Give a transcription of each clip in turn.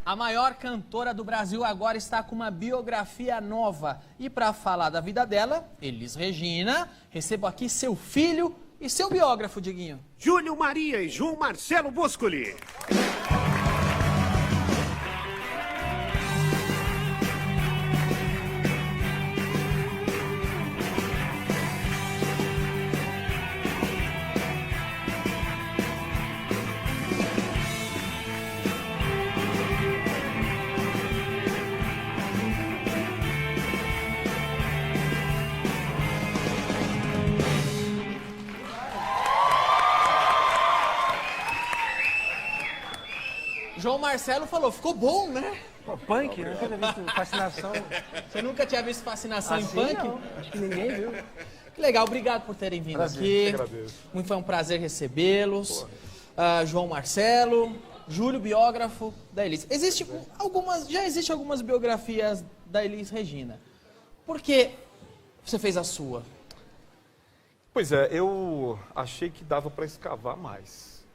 A maior cantora do Brasil agora está com uma biografia nova. E para falar da vida dela, Elis Regina, recebo aqui seu filho e seu biógrafo, Diguinho. Júlio Maria e João Marcelo Boscoli. João Marcelo falou, ficou bom, né? Pô, punk, eu nunca tinha visto Fascinação. Você nunca tinha visto Fascinação em punk? Não, acho que ninguém viu. Que legal, obrigado por terem vindo aqui. Eu agradeço. Muito foi um prazer recebê-los. João Marcelo, Júlio, biógrafo da Elis. Já existem algumas biografias da Elis Regina. Por que você fez a sua? Pois é, eu achei que dava para escavar mais.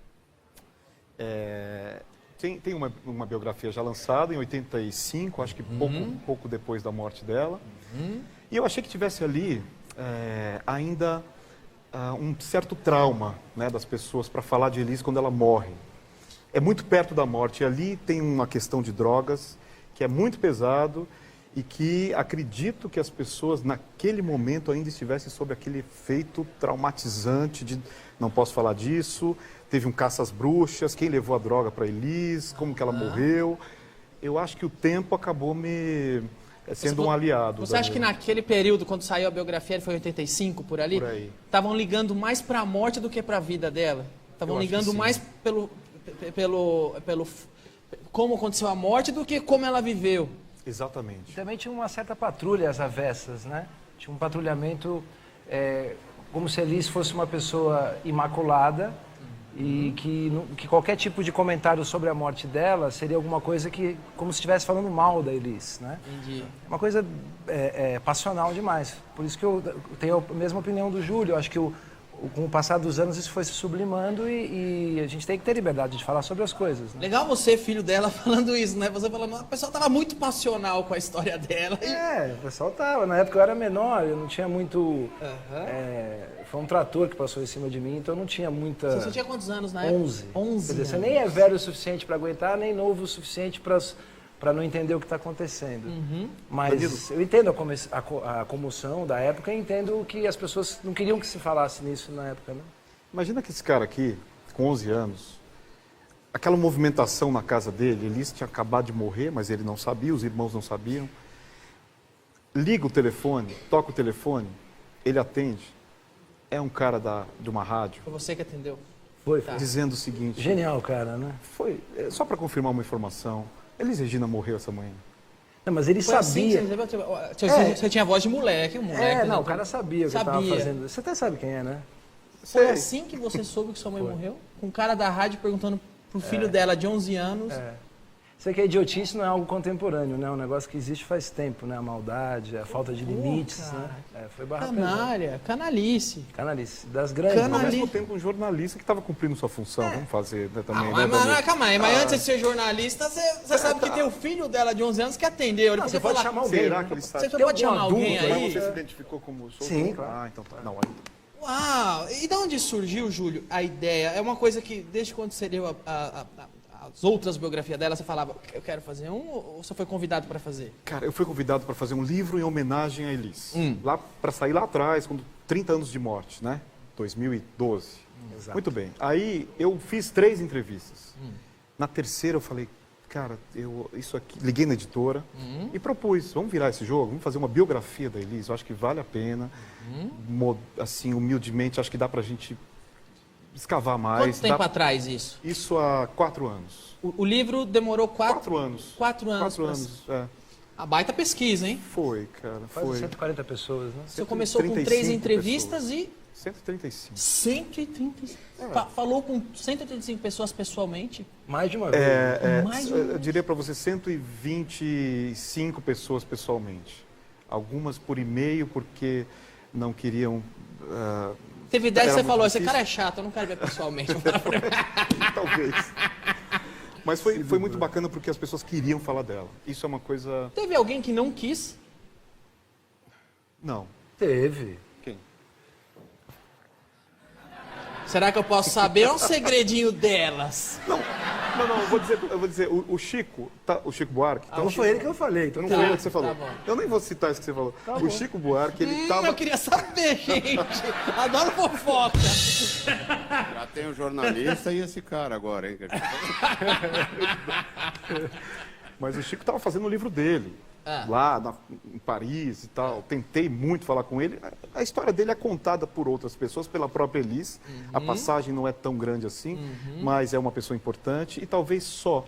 Tem uma biografia já lançada em 85, acho que pouco depois da morte dela. E eu achei que tivesse ali ainda um certo trauma, né, das pessoas para falar de Elis quando ela morre. É muito perto da morte. E ali tem uma questão de drogas que é muito pesado e que acredito que as pessoas naquele momento ainda estivessem sob aquele efeito traumatizante de não posso falar disso, teve um caça às bruxas, quem levou a droga para Elis, como que ela morreu. Eu acho que o tempo acabou me sendo um aliado. Você acha que naquele período, quando saiu a biografia, ele foi 85, por ali? Por aí. Estavam ligando mais para a morte do que para a vida dela? Estavam ligando mais pelo como aconteceu a morte do que como ela viveu? Exatamente. E também tinha uma certa patrulha às avessas, né? Tinha um patrulhamento como se Elis fosse uma pessoa imaculada e que qualquer tipo de comentário sobre a morte dela seria alguma coisa que, como se estivesse falando mal da Elis, né? Entendi. Uma coisa passional demais. Por isso que eu tenho a mesma opinião do Júlio. Eu acho que com o passar dos anos isso foi se sublimando e a gente tem que ter liberdade de falar sobre as coisas, né? Legal você, filho dela, falando isso, né? Você falando, o pessoal tava muito passional com a história dela. O pessoal tava. Na época eu era menor, eu não tinha muito... foi um trator que passou em cima de mim, então eu não tinha muita... Você tinha quantos anos na época? 11. 11 Quer dizer, você anos. nem é velho o suficiente para aguentar, nem novo o suficiente para não entender o que está acontecendo. Mas eu entendo a comoção da época e entendo que as pessoas não queriam que se falasse nisso na época, né? Imagina que esse cara aqui, com 11 anos, aquela movimentação na casa dele, Elis tinha acabado de morrer, mas ele não sabia, os irmãos não sabiam. Liga o telefone, toca o telefone, ele atende. É um cara de uma rádio. Foi você que atendeu? Foi. Dizendo o seguinte... Genial, cara, né? Foi, só para confirmar uma informação, Elis Regina morreu essa manhã. Não, mas ele Foi assim sabia. que você tinha voz de moleque, Não, o cara sabia o que eu tava fazendo. Você até sabe quem é, né? Foi assim que você soube que sua mãe morreu? Com um cara da rádio perguntando pro filho dela de 11 anos. Sei que a idiotice não é algo contemporâneo, né? É um negócio que existe faz tempo, né? A maldade, a falta de limites, cara. né? Foi barra Canária, canalice. Canalice. Das grandes. Ao mesmo tempo, um jornalista que estava cumprindo sua função, vamos fazer, né, também. Calma aí, mas antes de ser jornalista, você sabe que tem o filho dela de 11 anos que atendeu. Ele Você podia pode falar, chamar alguém. Será que ele sabe? você pode chamar alguém Mas aí? você se identificou como sou? Sim, claro. Ah, então tá. Não, aí... Uau! E de onde surgiu, Júlio, a ideia? É uma coisa que, desde quando você leu as outras biografias dela, você falava, eu quero fazer um, ou você foi convidado para fazer? Cara, eu fui convidado para fazer um livro em homenagem a Elis. Lá, para sair lá atrás, quando 30 anos de morte, né? 2012. Exato. Muito bem. Aí eu fiz 3 entrevistas. Na terceira eu falei, cara, isso aqui... Liguei na editora e propus, vamos virar esse jogo, vamos fazer uma biografia da Elis, eu acho que vale a pena. Assim, humildemente, acho que dá pra gente escavar mais. Quanto tempo atrás isso? Isso há 4 anos. O livro demorou 4 anos. 4 anos. 4 anos, A baita pesquisa, hein? Foi, cara, Quase foi. 140 pessoas, né? Você começou com 3 135 entrevistas pessoas. e 135. 135. Falou com 135 pessoas pessoalmente? Mais de uma vez. Eu diria para você 125 pessoas pessoalmente. Algumas por e-mail, porque não queriam... Teve ideia que era você muito falou, difícil. esse cara é chato, eu não quero ver pessoalmente. Talvez. Mas foi muito bacana porque as pessoas queriam falar dela. Isso é uma coisa... Teve alguém que não quis? Não. Teve. Quem? Será que eu posso saber? É um segredinho delas. Não, eu vou dizer, o Chico, o Chico Buarque... Então foi ele que eu falei. Então Não foi ele que você falou. tá bom. Eu nem vou citar isso que você falou. O Chico Buarque, ele tava... Eu queria saber, gente. Adoro fofoca. Já tem o jornalista e esse cara agora, hein? Mas o Chico estava fazendo o livro dele, em Paris e tal. Tentei muito falar com ele. A história dele é contada por outras pessoas, pela própria Elis. A passagem não é tão grande assim, mas é uma pessoa importante e talvez só.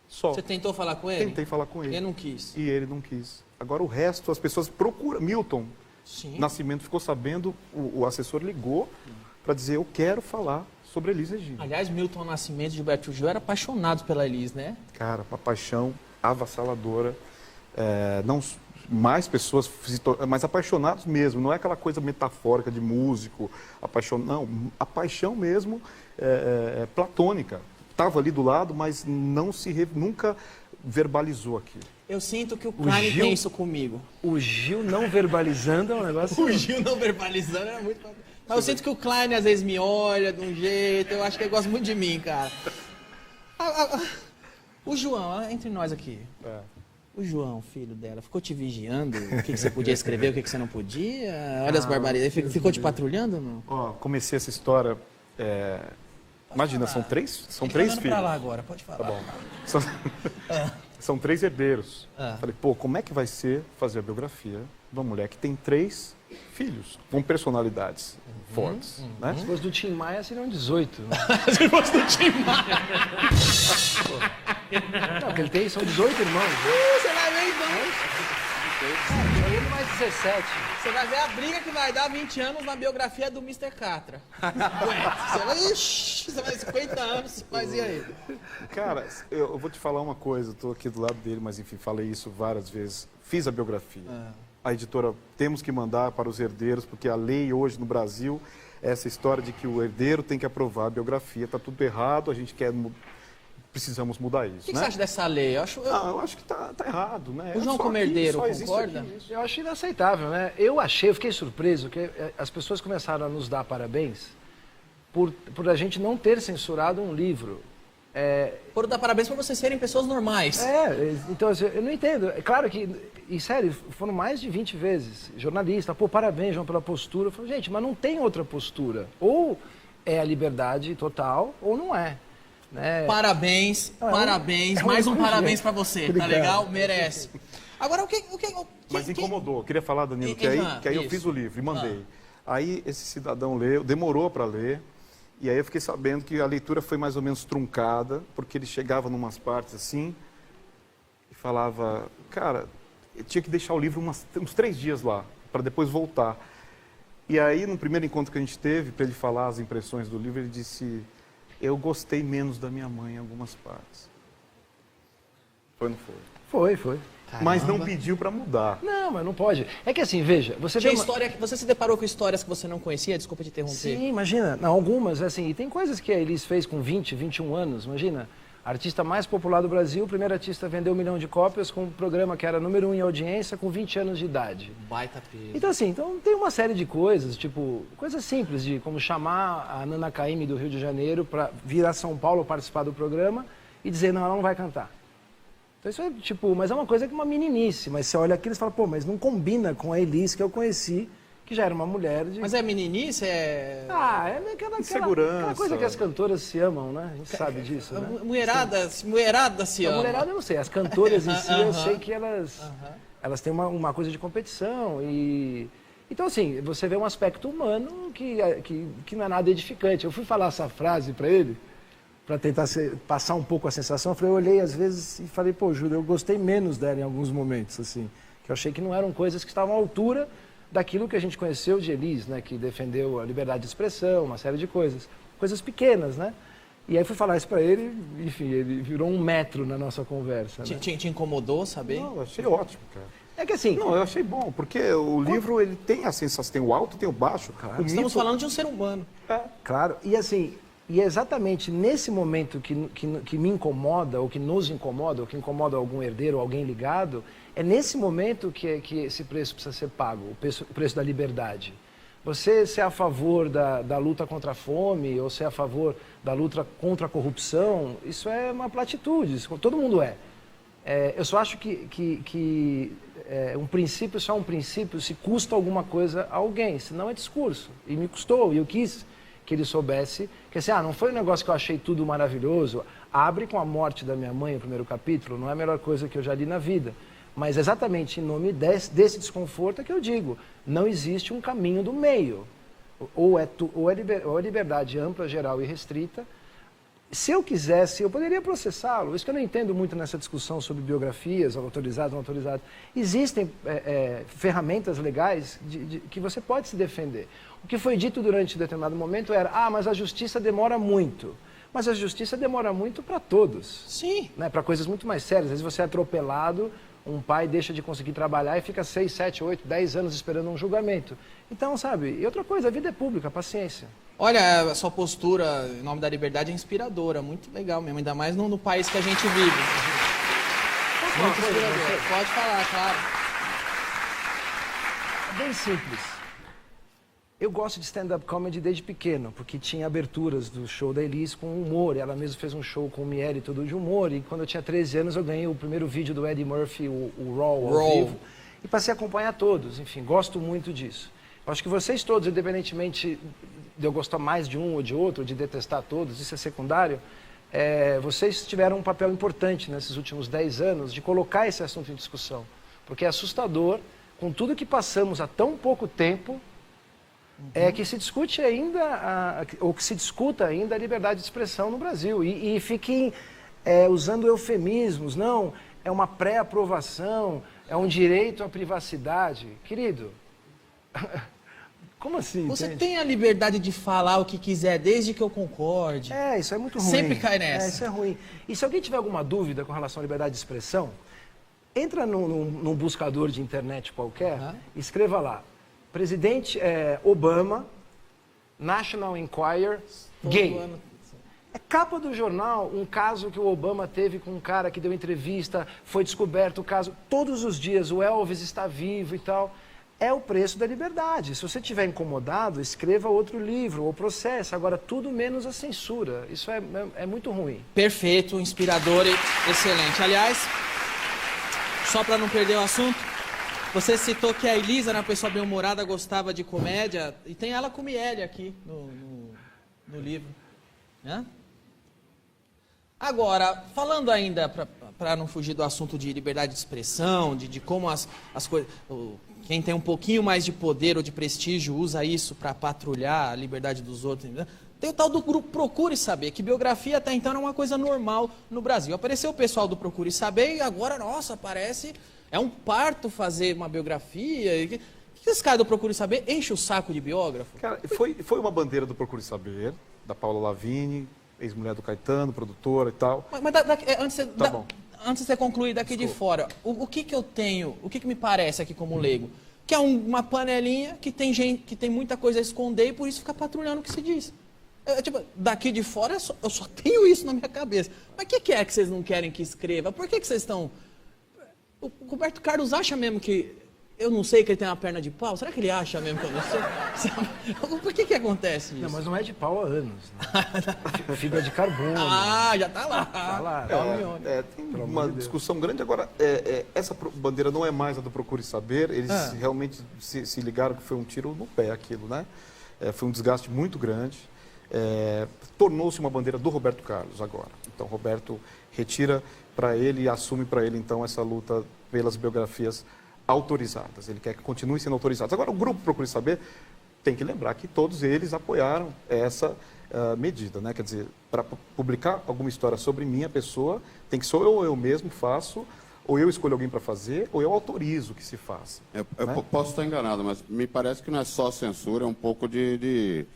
Você tentou falar com ele? Tentei falar com ele. Ele não quis. E ele não quis. Agora o resto, as pessoas procuram. Milton Sim. Nascimento ficou sabendo, o assessor ligou para dizer, eu quero falar sobre Elis Regina. Aliás, Milton Nascimento e Gilberto Gil eram apaixonados pela Elis, né? Cara, uma paixão avassaladora. Não mais pessoas, mas apaixonados mesmo. Não é aquela coisa metafórica de músico, não, a paixão mesmo platônica. Estava ali do lado, mas nunca verbalizou aquilo. Eu sinto que o Klein tem isso comigo. O Gil não verbalizando é um negócio... O Gil não verbalizando era muito... Mas eu sinto que o Klein às vezes me olha de um jeito, eu acho que ele gosta muito de mim, cara. O João, entre nós aqui. O João, filho dela, ficou te vigiando? O que você podia escrever, o que você não podia? Olha as barbaridades. Ficou te patrulhando ou não? Ó, comecei essa história... Imagina, são três filhos. Pra lá agora, pode falar. Tá bom. São 3 herdeiros. Falei, pô, como é que vai ser fazer a biografia de uma mulher que tem 3 filhos, com personalidades fortes, né? Se fosse do Tim Maia, seriam 18. Né? Se fosse do Tim Maia. Não, porque ele tem, são 18 irmãos. Você vai ver então. Ele mais 17. Você vai ver a briga que vai dar 20 anos na biografia do Mr. Catra. Você vai, você vai 50 anos, mas e aí? Cara, eu vou te falar uma coisa, estou aqui do lado dele, mas enfim, falei isso várias vezes. Fiz a biografia. A editora, temos que mandar para os herdeiros, porque a lei hoje no Brasil é essa história de que o herdeiro tem que aprovar a biografia. Está tudo errado, a gente precisamos mudar isso. O que você acha dessa lei? Eu acho que tá errado, né? O João Só como aqui, herdeiro só existe concorda? aqui isso. Eu acho inaceitável, né? Eu fiquei surpreso que as pessoas começaram a nos dar parabéns por a gente não ter censurado um livro. Por dar parabéns para vocês serem pessoas normais. Então assim, eu não entendo. É claro que, e sério, foram mais de 20 vezes. Jornalista, pô, parabéns, João, pela postura. Eu falo, gente, mas não tem outra postura. Ou é a liberdade total, ou não é. Né? Parabéns, parabéns. Mais um parabéns para você, Obrigado. tá legal? Merece. Agora, Mas incomodou. Eu queria falar, Danilo, que aí eu fiz o livro e mandei. Aí esse cidadão leu, demorou para ler. E aí eu fiquei sabendo que a leitura foi mais ou menos truncada, porque ele chegava numas partes assim e falava, cara, eu tinha que deixar o livro uns 3 dias lá, para depois voltar. E aí, no primeiro encontro que a gente teve, para ele falar as impressões do livro, ele disse, eu gostei menos da minha mãe em algumas partes. Foi ou não foi? Foi. Caramba. Mas não pediu para mudar. Não, mas não pode. É que assim, veja, você Tinha vê história, você se deparou com histórias que você não conhecia? Desculpa te interromper. Sim, imagina. Não, algumas, assim, e tem coisas que a Elis fez com 20, 21 anos, imagina. A artista mais popular do Brasil, o primeiro artista a vender 1 milhão de cópias com um programa que era número 1 em audiência com 20 anos de idade. Baita peso. Então, assim, tem uma série de coisas, tipo, coisas simples, de como chamar a Nana Caymmi do Rio de Janeiro para vir a São Paulo participar do programa e dizer, não, ela não vai cantar. Então isso é tipo, mas é uma coisa que é uma meninice, mas você olha aquilo e fala, pô, mas não combina com a Elis que eu conheci, que já era uma mulher de... Mas é meninice? é aquela Insegurança. coisa que as cantoras se amam, né? A gente sabe disso, né? Mulherada se A ama. mulherada eu não sei, as cantoras em si eu sei que elas têm uma coisa de competição e... Então, assim, você vê um aspecto humano que não é nada edificante. Eu fui falar essa frase para ele, para tentar passar um pouco a sensação. Eu olhei às vezes e falei, pô, Júlio, eu gostei menos dela em alguns momentos, assim. Que eu achei que não eram coisas que estavam à altura daquilo que a gente conheceu de Elis, né? Que defendeu a liberdade de expressão, uma série de coisas. Coisas pequenas, né? E aí fui falar isso para ele, enfim, ele virou 1 metro na nossa conversa. Né? Te incomodou saber? Não, eu achei ótimo, cara. É que assim... Não, eu achei bom, porque o livro ele tem a sensação, tem o alto, tem o baixo. Claro. O Estamos mito- falando de um ser humano. Claro, e assim, E é exatamente nesse momento que me incomoda, ou que nos incomoda, ou que incomoda algum herdeiro, alguém ligado, é nesse momento que esse preço precisa ser pago, o preço da liberdade. Você ser a favor da luta contra a fome, ou ser a favor da luta contra a corrupção, isso é uma platitude, isso, todo mundo é. Eu só acho que um princípio só é um princípio se custa alguma coisa a alguém, senão é discurso. E me custou, e eu quis que ele soubesse que assim, não foi um negócio que eu achei tudo maravilhoso, abre com a morte da minha mãe, o primeiro capítulo, não é a melhor coisa que eu já li na vida. Mas exatamente em nome desse desconforto é que eu digo, não existe um caminho do meio. Ou é liberdade ampla, geral e restrita. Se eu quisesse, eu poderia processá-lo. Isso que eu não entendo muito nessa discussão sobre biografias, autorizadas, não autorizadas. Existem ferramentas legais que você pode se defender. O que foi dito durante determinado momento era, mas a justiça demora muito. Mas a justiça demora muito para todos. Sim. Né? Para coisas muito mais sérias. Às vezes você é atropelado, um pai deixa de conseguir trabalhar e fica 6, 7, 8, 10 anos esperando um julgamento. Então, sabe, e outra coisa, a vida é pública, paciência. Olha, a sua postura em nome da liberdade é inspiradora, muito legal mesmo, ainda mais no país que a gente vive. Muito inspiradora. Pode falar, claro. É bem simples. Eu gosto de stand-up comedy desde pequeno, porque tinha aberturas do show da Elis com humor. Ela mesma fez um show com o Miele todo de humor. E quando eu tinha 13 anos, eu ganhei o primeiro vídeo do Eddie Murphy, o Raw, ao vivo. E passei a acompanhar todos. Enfim, gosto muito disso. Eu acho que vocês todos, independentemente de eu gostar mais de um ou de outro, de detestar todos, isso é secundário, vocês tiveram um papel importante nesses últimos 10 anos de colocar esse assunto em discussão. Porque é assustador, com tudo que passamos há tão pouco tempo, que se discute ainda, ou que se discuta ainda a liberdade de expressão no Brasil. E fiquem usando eufemismos, não, é uma pré-aprovação, é um direito à privacidade. Querido, como assim? Você entende? tem a liberdade de falar o que quiser, desde que eu concorde. Isso é muito ruim. Sempre cai nessa. Isso é ruim. E se alguém tiver alguma dúvida com relação à liberdade de expressão, entra num buscador de internet qualquer, escreva lá, presidente Obama, National Enquirer, gay. É capa do jornal um caso que o Obama teve com um cara que deu entrevista, foi descoberto o caso, todos os dias o Elvis está vivo e tal. É o preço da liberdade. Se você estiver incomodado, escreva outro livro ou processe. Agora, tudo menos a censura. Isso é muito ruim. Perfeito, inspirador e excelente. Aliás, só para não perder o assunto, você citou que a Elisa, na pessoa bem-humorada, gostava de comédia, e tem ela com Miele aqui no livro. Né? Agora, falando ainda, para não fugir do assunto de liberdade de expressão, de como as coisas... Quem tem um pouquinho mais de poder ou de prestígio usa isso para patrulhar a liberdade dos outros. Né? Tem o tal do grupo Procure Saber, que biografia até então era uma coisa normal no Brasil. Apareceu o pessoal do Procure Saber e agora, nossa, parece... É um parto fazer uma biografia. O que esse cara do Procure Saber enche o saco de biógrafo? Cara, foi uma bandeira do Procure Saber, da Paula Lavigne, ex-mulher do Caetano, produtora e tal. Mas antes de você concluir daqui de fora, o que eu tenho, o que me parece aqui como leigo? Que é uma panelinha que tem gente, que tem muita coisa a esconder e por isso fica patrulhando o que se diz. Tipo, daqui de fora eu só tenho isso na minha cabeça. Mas o que é que vocês não querem que escreva? Por que vocês estão... O Roberto Carlos acha mesmo que... Eu não sei que ele tem uma perna de pau? Será que ele acha mesmo que eu não sei? Por que acontece isso? Não, mas não é de pau há anos. Né? Fibra de carbono. Já tá lá. Tá lá. Tem uma discussão grande. Agora, essa bandeira não é mais a do Procure Saber. Eles realmente se ligaram que foi um tiro no pé aquilo, né? Foi um desgaste muito grande. Tornou-se uma bandeira do Roberto Carlos agora. Então, Roberto retira para ele e assume para ele, então, essa luta pelas biografias autorizadas. Ele quer que continue sendo autorizadas. Agora, o grupo Procure Saber tem que lembrar que todos eles apoiaram essa medida, né? Quer dizer, para publicar alguma história sobre minha pessoa, tem que ser ou eu mesmo faço, ou eu escolho alguém para fazer, ou eu autorizo que se faça. Eu posso estar enganado, mas me parece que não é só censura, é um pouco de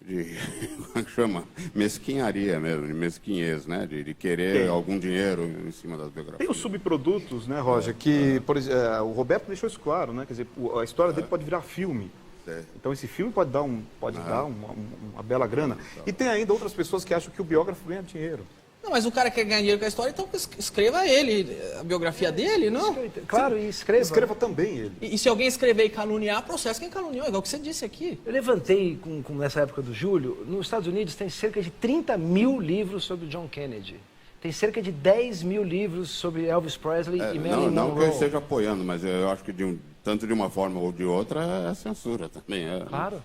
como é que chama? Mesquinharia mesmo, de mesquinhez, né? De querer algum dinheiro em cima das biografias. Tem os subprodutos, né, Roger, que, por exemplo, o Roberto deixou isso claro, né? Quer dizer, a história dele pode virar filme. Então esse filme pode dar, uma bela grana. E tem ainda outras pessoas que acham que o biógrafo ganha dinheiro. Não, mas o cara quer ganhar dinheiro com a história, então escreva ele, a biografia dele, não? Claro, e escreva. Escreva também ele. E se alguém escrever e caluniar, processo quem caluniou, igual que você disse aqui. Eu levantei, nessa época do Júlio, nos Estados Unidos tem cerca de 30 mil livros sobre John Kennedy. Tem cerca de 10 mil livros sobre Elvis Presley e Marilyn Monroe. Não que eu esteja apoiando, mas eu acho que tanto de uma forma ou de outra é censura também. Claro,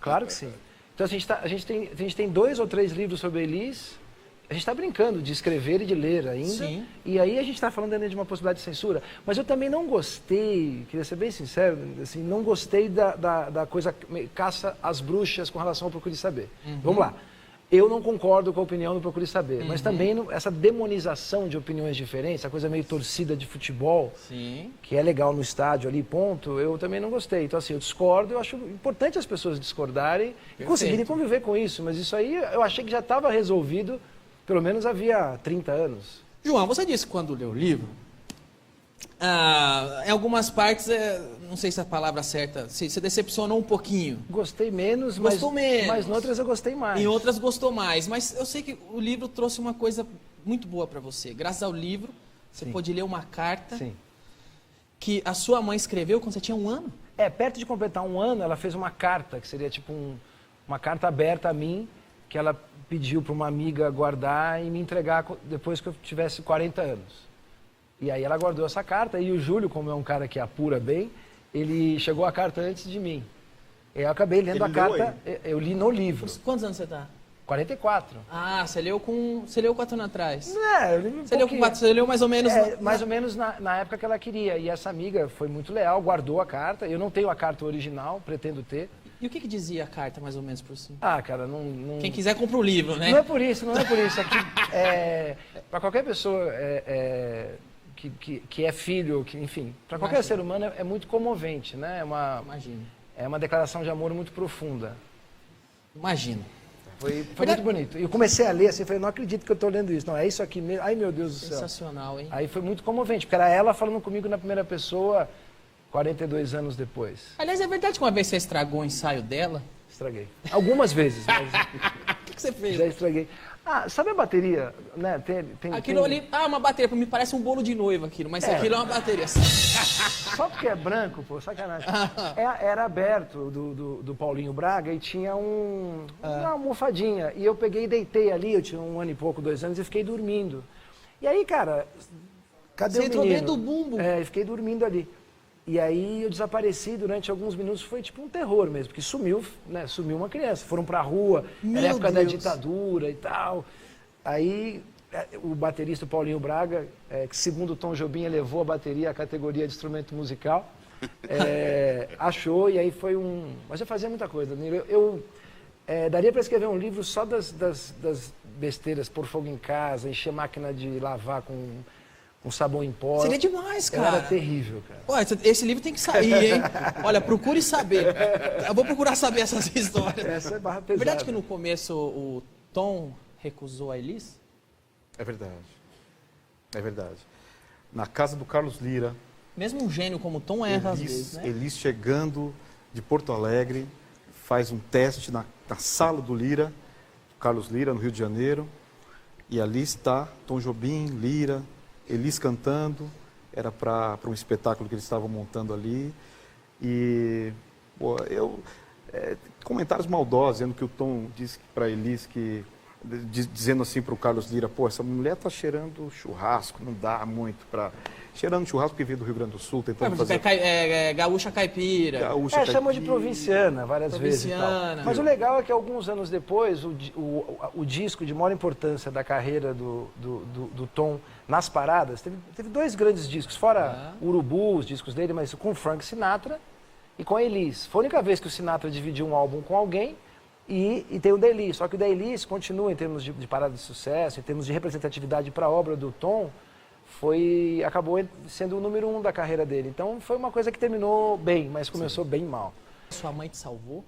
claro que sim. Então a gente tem 2 ou 3 livros sobre Elis. A gente está brincando de escrever e de ler ainda. Sim. E aí a gente está falando ainda de uma possibilidade de censura. Mas eu também não gostei, queria ser bem sincero, assim, não gostei da coisa caça às bruxas com relação ao Procure Saber. Vamos lá. Eu não concordo com a opinião do Procure Saber, mas também essa demonização de opiniões diferentes, a coisa meio torcida de futebol, Sim. que é legal no estádio ali, ponto, eu também não gostei. Então, assim, eu discordo, eu acho importante as pessoas discordarem e conseguirem conviver com isso, mas isso aí eu achei que já estava resolvido, pelo menos havia 30 anos. João, você disse que quando leu o livro, em algumas partes, não sei se a palavra certa, se decepcionou um pouquinho. Gostei menos, Gostou menos. Mas em outras eu gostei mais. Em outras gostou mais, mas eu sei que o livro trouxe uma coisa muito boa para você. Graças ao livro, você pôde ler uma carta que a sua mãe escreveu quando você tinha 1 ano. Perto de completar 1 ano, ela fez uma carta, que seria tipo uma carta aberta a mim, que ela pediu para uma amiga guardar e me entregar depois que eu tivesse 40 anos. E aí ela guardou essa carta, e o Júlio, como é um cara que apura bem, ele chegou a carta antes de mim. Eu acabei lendo a carta, eu li no livro. Quantos anos você está? 44. Ah, você leu 4 anos atrás. Eu li Você leu mais ou menos... mais ou menos na época que ela queria. E essa amiga foi muito leal, guardou a carta. Eu não tenho a carta original, pretendo ter. E o que dizia a carta, mais ou menos, por cima? Cara, não... Quem quiser compra o livro, né? Não é por isso. Aqui, para qualquer pessoa que é filho, enfim, para qualquer ser humano é muito comovente, né? Imagino. É uma declaração de amor muito profunda. Imagino. Foi muito bonito. Eu comecei a ler assim, falei, não acredito que eu estou lendo isso. Não, é isso aqui mesmo. Ai, meu Deus do céu. Sensacional, hein? Aí foi muito comovente, porque era ela falando comigo na primeira pessoa, 42 anos depois. Aliás, é verdade que uma vez você estragou o ensaio dela? Estraguei. Algumas vezes, mas O que você fez? já estraguei. Sabe a bateria, né? Aquilo ali, uma bateria, me parece um bolo de noiva aquilo, mas aquilo é uma bateria. Só porque é branco, pô, sacanagem. Era aberto do Paulinho Braga e tinha uma almofadinha. E eu peguei e deitei ali, eu tinha 1 ano e pouco, 2 anos, e fiquei dormindo. E aí, cara, cadê o menino? Você entrou dentro do bumbo. Eu fiquei dormindo ali. E aí eu desapareci durante alguns minutos, foi tipo um terror mesmo, porque sumiu uma criança. Foram pra rua, era época da ditadura e tal. Aí o baterista Paulinho Braga, que segundo o Tom Jobim elevou a bateria à categoria de instrumento musical, achou, e aí foi Mas eu fazia muita coisa, daria para escrever um livro só das besteiras, pôr fogo em casa, encher máquina de lavar com sabão em pó. Seria demais, cara. Era terrível, cara. Olha, esse livro tem que sair, hein? Olha, procure saber. Eu vou procurar saber essas histórias. Essa é barra É pesada. verdade que no começo o Tom recusou a Elis? É verdade. É verdade. Na casa do Carlos Lira, Mesmo um gênio como o Tom erra às vezes, né? Elis chegando de Porto Alegre, faz um teste na sala do Lira, Carlos Lira, no Rio de Janeiro, e ali está Tom Jobim, Lira, Elis cantando, era para um espetáculo que eles estavam montando ali. E comentários maldosos, dizendo que o Tom disse para Elis dizendo assim para o Carlos Lira, essa mulher está cheirando churrasco, não dá muito para... Cheirando churrasco que veio do Rio Grande do Sul, tentando fazer... Gaúcha caipira. Chamou de provinciana várias vezes e tal. Mas o legal é que alguns anos depois, o disco de maior importância da carreira do Tom nas paradas, teve 2 grandes discos, fora Urubu, os discos dele, mas com Frank Sinatra e com a Elis. Foi a única vez que o Sinatra dividiu um álbum com alguém e tem o da Elis. Só que o da Elis continua em termos de parada de sucesso, em termos de representatividade para a obra do Tom, acabou sendo o número 1 da carreira dele. Então foi uma coisa que terminou bem, mas começou bem mal. Sua mãe te salvou?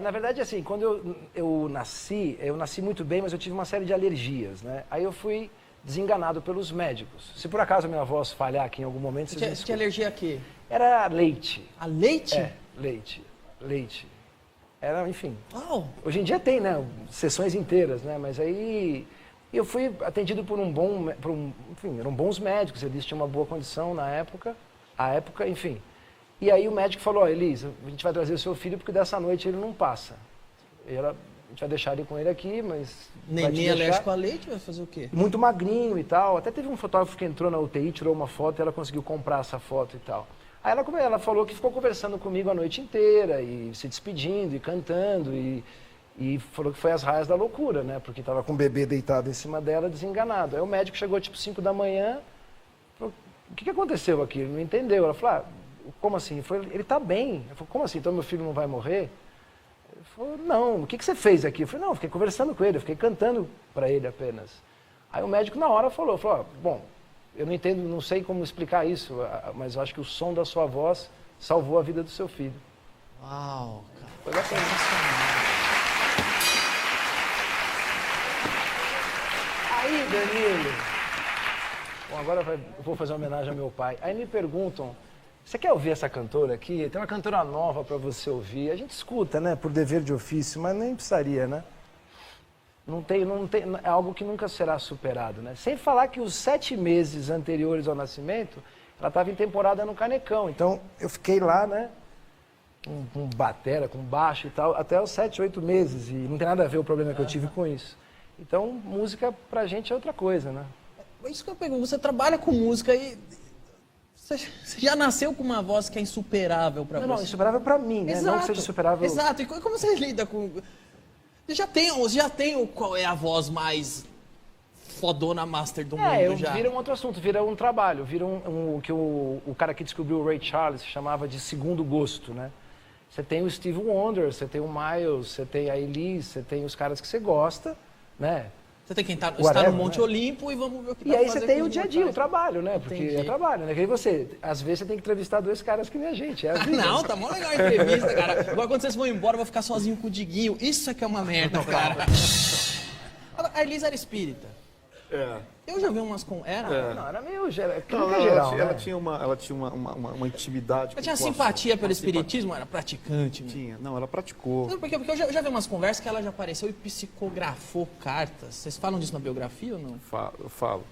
Na verdade, assim, quando eu nasci muito bem, mas eu tive uma série de alergias, né? Aí eu fui desenganado pelos médicos. Se por acaso a minha voz falhar aqui em algum momento, vocês me desculpem. Tinha alergia a quê? Era leite. A leite? Leite. leite. Era, enfim. Uau! Hoje em dia tem, né? Sessões inteiras, né? Mas aí eu fui atendido por enfim, eram bons médicos, eles tinham uma boa condição na época, enfim. E aí o médico falou, Elisa, a gente vai trazer o seu filho porque dessa noite ele não passa. A gente vai deixar ele com ele aqui, mas... Neném alérgico a leite vai fazer o quê? Muito magrinho e tal. Até teve um fotógrafo que entrou na UTI, tirou uma foto e ela conseguiu comprar essa foto e tal. Aí ela falou que ficou conversando comigo a noite inteira e se despedindo e cantando e falou que foi as raias da loucura, né? Porque estava com o bebê deitado em cima dela, desenganado. Aí o médico chegou tipo 5 da manhã, falou, o que aconteceu aqui? Ele não entendeu. Ela falou, como assim? Ele falou, ele está bem. Eu falei, como assim? Então meu filho não vai morrer? Ele falou, não, o que você fez aqui? Eu falei, não, eu fiquei conversando com ele, eu fiquei cantando para ele apenas. Aí o médico na hora falou, bom, eu não entendo, não sei como explicar isso, mas eu acho que o som da sua voz salvou a vida do seu filho. Uau, cara. Foi bacana. Aí, Danilo, bom, agora eu vou fazer uma homenagem ao meu pai. Aí me perguntam, você quer ouvir essa cantora aqui? Tem uma cantora nova para você ouvir. A gente escuta, né, por dever de ofício, mas nem precisaria, né? Não tem, é algo que nunca será superado, né? Sem falar que os 7 meses anteriores ao nascimento, ela estava em temporada no Canecão. Então, eu fiquei lá, né, com batera, com baixo e tal, até os 7, 8 meses. E não tem nada a ver o problema que eu tive com isso. Então, música pra gente é outra coisa, né? Isso que eu pergunto, você trabalha com música e... Você já nasceu com uma voz que é insuperável pra você? Não, insuperável pra mim, né? Exato, não que seja insuperável... Exato, e como você lida com... Você já tem qual é a voz mais fodona master do mundo já? Vira um outro assunto, vira um trabalho, vira o que o cara que descobriu o Ray Charles chamava de segundo gosto, né? Você tem o Steve Wonder, você tem o Miles, você tem a Elise, você tem os caras que você gosta, né? Você tem que estar no Monte Olimpo e vamos ver o que E aí você tem o dia a dia, o trabalho, né? Porque Entendi. é trabalho, né? Que aí você, às vezes você tem que entrevistar 2 caras que nem a gente, é a vida. Não, tá mó legal a entrevista, cara. Agora quando vocês vão embora, eu vou ficar sozinho com o Diguinho. Isso é que é uma merda, cara. Agora, a Elisa era espírita. É. Eu já vi umas com... Era? Não, era meio geral, Ela tinha uma intimidade. Ela tinha com a- simpatia pelo uma espiritismo? Era praticante? Mesmo. Tinha. Não, ela praticou. Não, porque eu já vi umas conversas que ela já apareceu e psicografou cartas. Vocês falam disso na biografia ou não? Eu falo.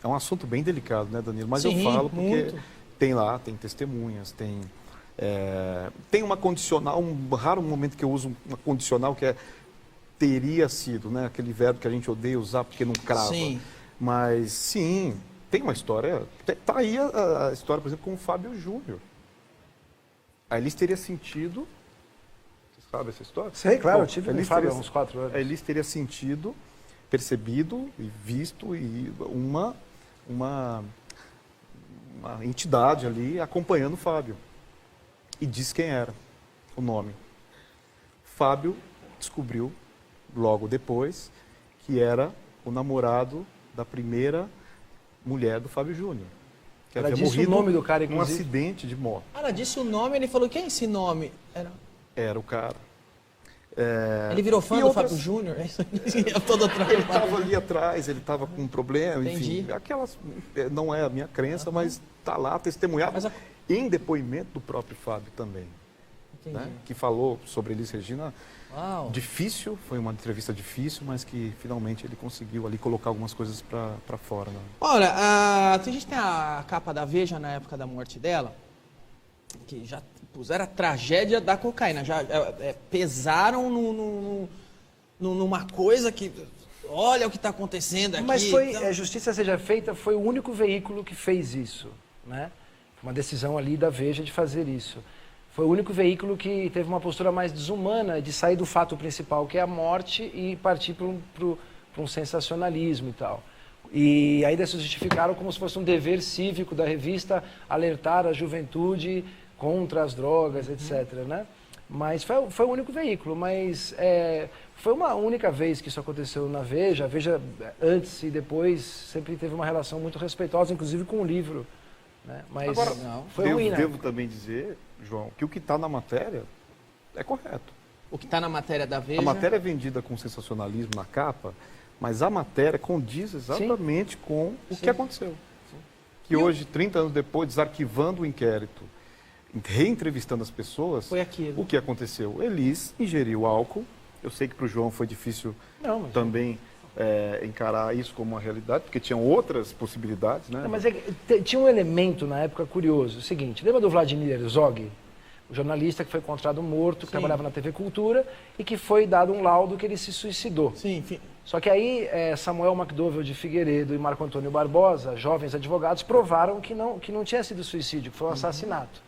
É um assunto bem delicado, né, Danilo? Mas Sim, eu falo porque muito. tem testemunhas, tem uma condicional, um raro momento que eu uso uma condicional que é teria sido, né? Aquele verbo que a gente odeia usar porque não crava. Sim. Mas, sim, tem uma história. Tá aí a história, por exemplo, com o Fábio Júnior. A Elis teria sentido... Você sabe essa história? Sei, claro, Bom, eu tive a com o Elis Fábio há teria- uns 4 anos. A Elis teria sentido, percebido e visto uma entidade ali acompanhando o Fábio. E disse quem era, o nome. Fábio descobriu, logo depois, que era o namorado da primeira mulher do Fábio Júnior. Que Ela havia disse o morrido nome do cara, num inclusive. acidente de moto. Ela disse o nome, ele falou, quem é esse nome? Era o cara. Ele virou fã E do outras- Fábio Júnior? É isso aí, todo Ele estava ali atrás, ele estava com um problema, enfim. Entendi. Aquelas, não é a minha crença, mas está lá testemunhado Mas em depoimento do próprio Fábio também. Entendi. Né? Que falou sobre Elis Regina. Uau. Difícil, foi uma entrevista difícil, mas que finalmente ele conseguiu ali colocar algumas coisas para fora. Né? Olha, a gente tem a capa da Veja na época da morte dela, que já puseram a tragédia da cocaína, já pesaram numa coisa que, olha o que está acontecendo aqui. Mas foi, então- justiça seja feita, foi o único veículo que fez isso, né? Uma decisão ali da Veja de fazer isso. Foi o único veículo que teve uma postura mais desumana de sair do fato principal, que é a morte, e partir para um sensacionalismo e tal. E ainda se justificaram como se fosse um dever cívico da revista alertar a juventude contra as drogas, etc. Né? Mas foi o único veículo, mas foi uma única vez que isso aconteceu na Veja. A Veja, antes e depois, sempre teve uma relação muito respeitosa, inclusive com o livro. Né? Mas Agora, foi ruim, né? devo também dizer, João, que o que está na matéria é correto. O que está na matéria da Veja... A matéria é vendida com sensacionalismo na capa, mas a matéria condiz exatamente com o que aconteceu. Que hoje, 30 anos depois, desarquivando o inquérito reentrevistando as pessoas, Foi aquilo. o que aconteceu? Elis ingeriu álcool. Eu sei que para o João foi difícil também encarar isso como uma realidade, porque tinham outras possibilidades, né? Não, mas tinha um elemento na época curioso, o seguinte, lembra do Vladimir Herzog? O jornalista que foi encontrado morto, que trabalhava na TV Cultura, e que foi dado um laudo que ele se suicidou. Sim, enfim. Só que aí Samuel McDowell de Figueiredo e Marco Antônio Barbosa, jovens advogados, provaram que não tinha sido suicídio, que foi um assassinato.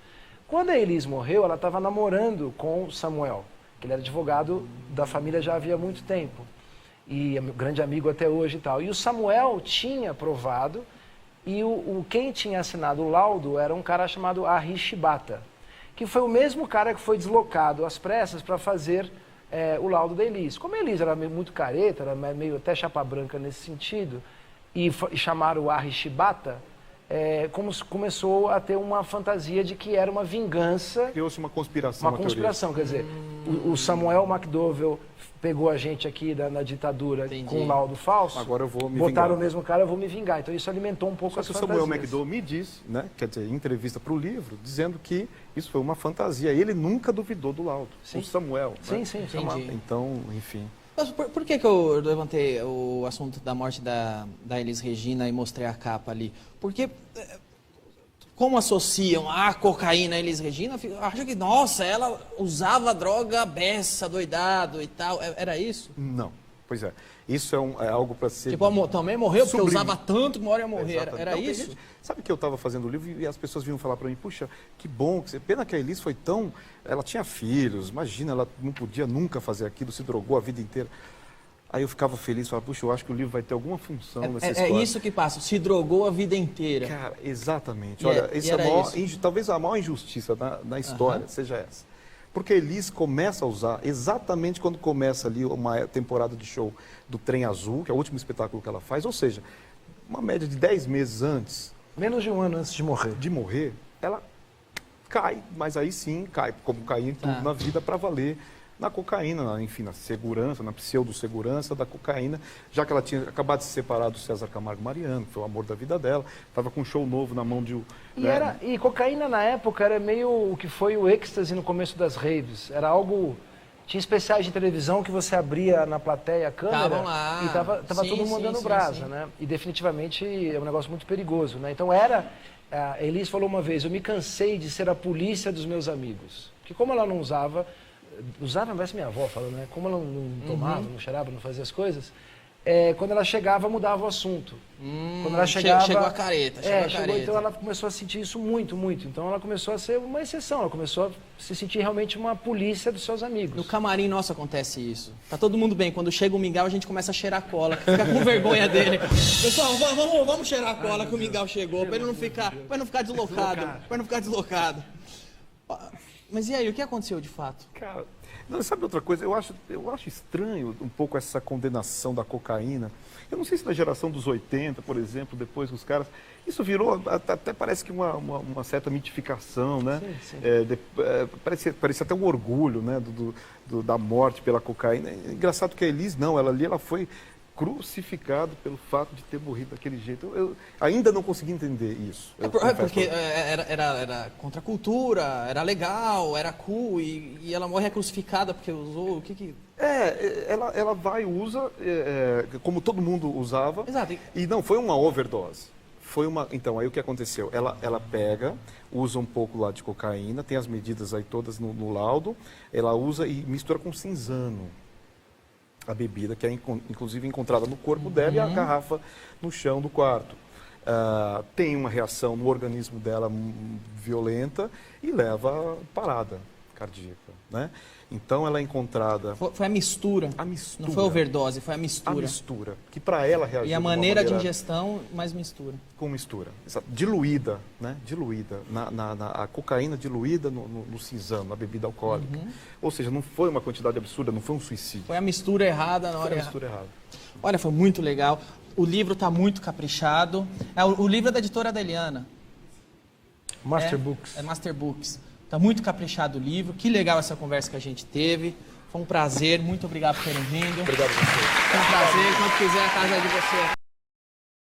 Quando a Elis morreu, ela estava namorando com Samuel, que ele era advogado da família já havia muito tempo. E é meu grande amigo até hoje e tal. E o Samuel tinha provado, e quem tinha assinado o laudo era um cara chamado Ari Shibata, que foi o mesmo cara que foi deslocado às pressas para fazer o laudo da Elis. Como a Elis era muito careta, era meio até chapa branca nesse sentido, e chamaram o Ari Shibata, começou a ter uma fantasia de que era uma vingança. Criou-se uma conspiração. Uma conspiração, quer dizer, o Samuel McDowell pegou a gente aqui na ditadura com um laudo falso. Agora eu vou me botaram vingar. o mesmo cara, eu vou me vingar. Então isso alimentou um pouco as Só que o fantasias. Samuel McDowell me disse, né, quer dizer, em entrevista para o livro, dizendo que isso foi uma fantasia. Ele nunca duvidou do laudo. Sim. O Samuel. Sim, né? sim, Entendi. Então, enfim. Mas por que eu levantei o assunto da morte da Elis Regina e mostrei a capa ali? Porque, como associam a cocaína a Elis Regina, acho que, nossa, ela usava droga beça, doidado e tal. Era isso? Não. Pois é. Isso é algo para ser... Tipo, também morreu porque sublime. usava tanto que uma hora ia morrer. Exatamente. Era Então, tem isso? gente- sabe que eu estava fazendo o livro e as pessoas vinham falar para mim, puxa, que bom, pena que a Elis foi tão... Ela tinha filhos, imagina, ela não podia nunca fazer aquilo, se drogou a vida inteira. Aí eu ficava feliz, falava, puxa, eu acho que o livro vai ter alguma função nessa É história. isso que passa, se drogou a vida inteira. Cara, exatamente. E Olha, e esse é era a maior, isso. talvez a maior injustiça na história seja essa. Porque a Elis começa a usar, exatamente quando começa ali uma temporada de show do Trem Azul, que é o último espetáculo que ela faz, ou seja, uma média de 10 meses antes Menos de um ano antes de morrer. ela cai, mas aí sim cai, como cai em tudo na vida para valer, na cocaína, enfim, na segurança, na pseudo-segurança da cocaína, já que ela tinha acabado de se separar do César Camargo Mariano, que foi o amor da vida dela, estava com um show novo na mão de... E cocaína na época era meio o que foi o êxtase no começo das raves. Era algo... Tinha especiais de televisão que você abria na plateia a câmera Tavam lá. e tava Sim, todo mundo sim, dando sim, brasa, sim. né? E definitivamente é um negócio muito perigoso, né? Então a Elis falou uma vez, eu me cansei de ser a polícia dos meus amigos. Porque como ela não usava, parece minha avó falando, né? Como ela não tomava, não cheirava, não fazia as coisas, quando ela chegava, mudava o assunto. Quando ela chegava... Chegou a careta, então ela começou a sentir isso muito, muito. Então ela começou a ser uma exceção, ela começou a se sentir realmente uma polícia dos seus amigos. No camarim nosso acontece isso. Tá todo mundo bem. Quando chega o mingau, a gente começa a cheirar cola. Fica com vergonha dele. Pessoal, vamos cheirar cola que o mingau chegou, pra ele não ficar, deslocado. Mas e aí, o que aconteceu de fato? Cara, não, sabe outra coisa? Eu acho estranho um pouco essa condenação da cocaína. Eu não sei se na geração dos 80, por exemplo, depois os caras... Isso virou, até parece que uma certa mitificação, né? Sim. Parece até um orgulho, né? Da morte pela cocaína. É engraçado que a Elis, não, ela foi crucificada pelo fato de ter morrido daquele jeito. Eu ainda não consegui entender isso. Porque era contra a cultura, era legal, era cool, e ela morre crucificada porque usou, o que... Ela vai e usa, como todo mundo usava. Exato. E não foi uma overdose. Então, aí o que aconteceu? Ela pega, usa um pouco lá de cocaína, tem as medidas aí todas no laudo, ela usa e mistura com cinzano a bebida, que é inclusive encontrada no corpo dela e a garrafa no chão do quarto. Tem uma reação no organismo dela violenta e leva a parada cardíaca, né? Então ela é encontrada... Foi a mistura. A mistura. Não foi overdose, foi a mistura. A mistura, que para ela reagiu E a de uma maneira de ingestão, mais mistura. com mistura. Diluída, né? Diluída. A cocaína diluída no cinzano, na bebida alcoólica. Ou seja, não foi uma quantidade absurda, não foi um suicídio. Foi a mistura errada na hora Foi a errada. mistura errada. Olha, foi muito legal. O livro está muito caprichado. O livro é da editora da Eliana. Master Books. É Master Books. Está muito caprichado o livro. Que legal essa conversa que a gente teve. Foi um prazer. Muito obrigado por terem vindo. Obrigado a você. Foi um prazer. Quando quiser, a casa é de você.